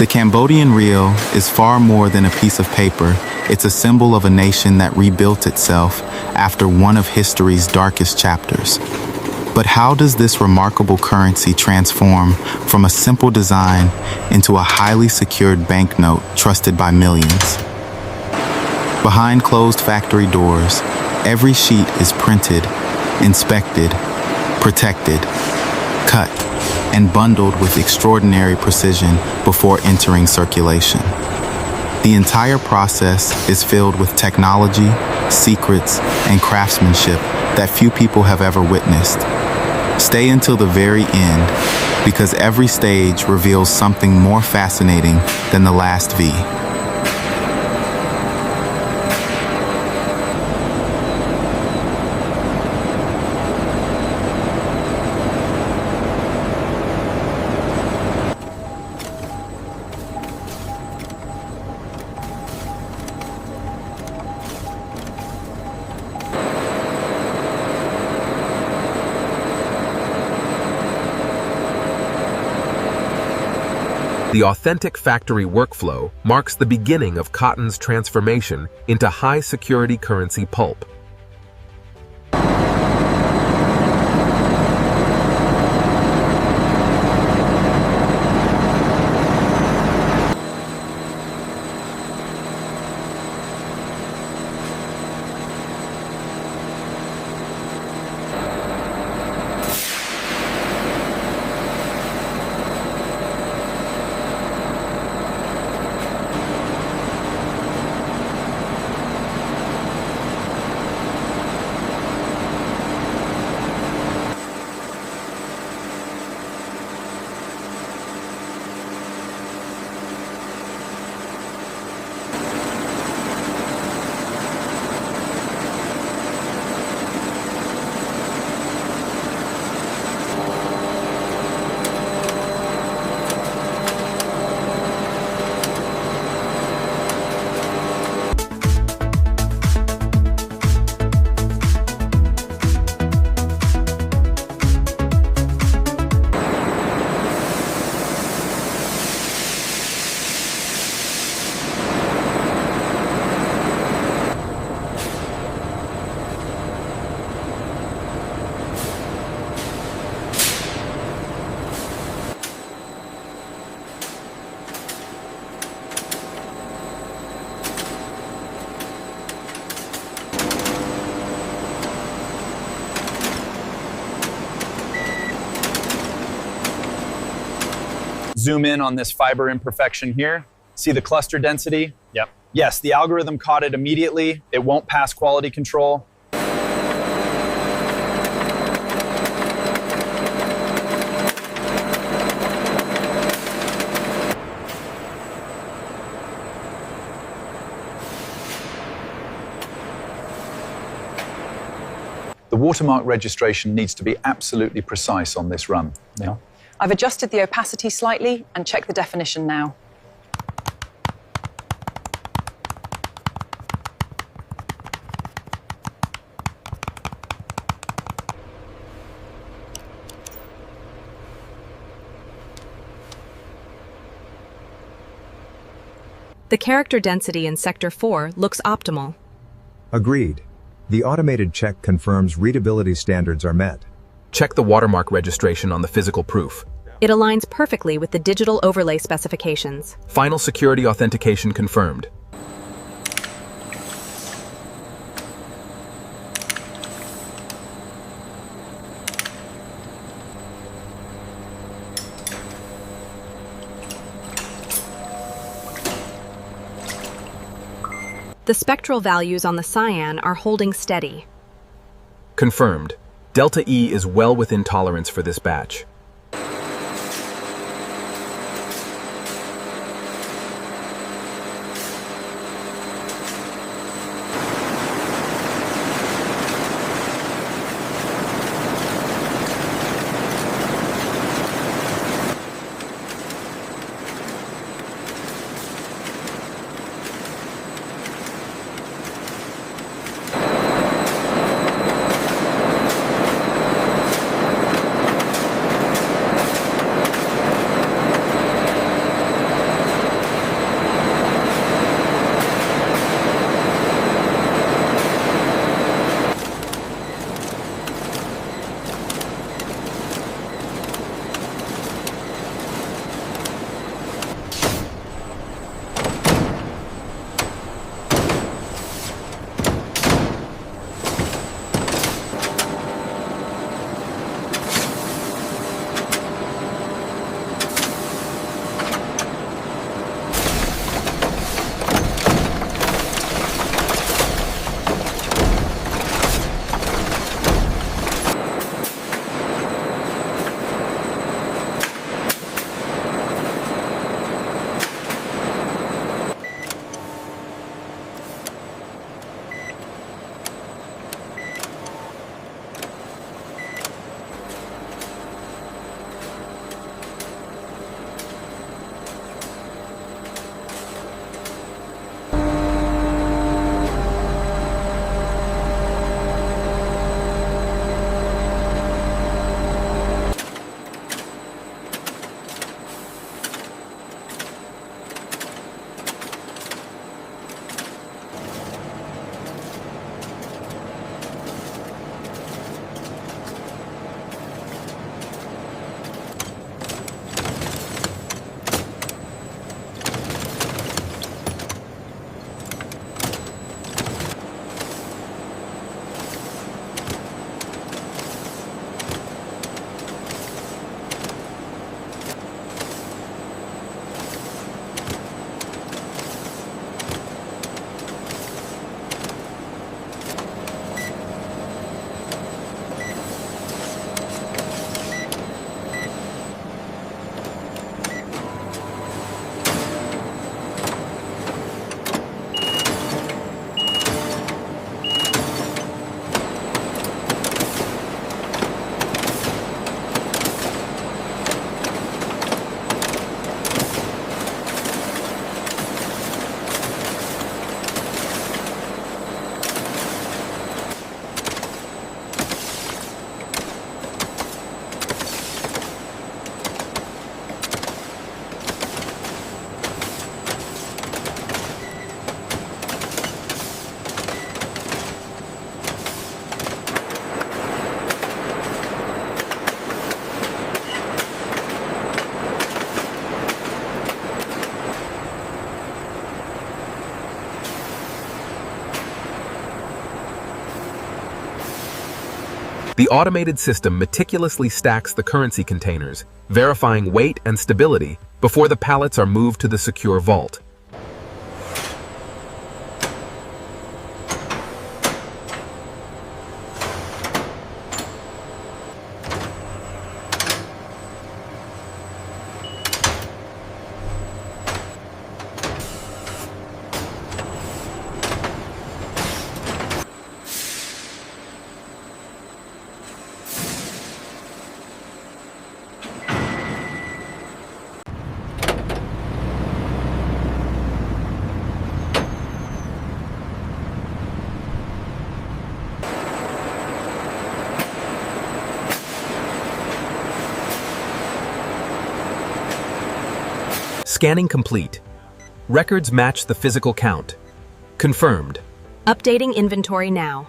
The Cambodian Riel is far more than a piece of paper. It's a symbol of a nation that rebuilt itself after one of history's darkest chapters. But how does this remarkable currency transform from a simple design into a highly secured banknote trusted by millions? Behind closed factory doors, every sheet is printed, inspected, protected, cut, and bundled with extraordinary precision before entering circulation. The entire process is filled with technology, secrets, and craftsmanship that few people have ever witnessed. Stay until the very end, because every stage reveals something more fascinating than the last V. The authentic factory workflow marks the beginning of cotton's transformation into high-security currency pulp. Zoom in on this fiber imperfection here. See the cluster density? Yep. Yes, the algorithm caught it immediately. It won't pass quality control. The watermark registration needs to be absolutely precise on this run. Yeah. I've adjusted the opacity slightly and checked the definition now. The character density in Sector 4 looks optimal. Agreed. The automated check confirms readability standards are met. Check the watermark registration on the physical proof. It aligns perfectly with the digital overlay specifications. Final security authentication confirmed. The spectral values on the cyan are holding steady. Confirmed. Delta E is well within tolerance for this batch. The automated system meticulously stacks the currency containers, verifying weight and stability before the pallets are moved to the secure vault. Scanning complete. Records match the physical count. Confirmed. Updating inventory now.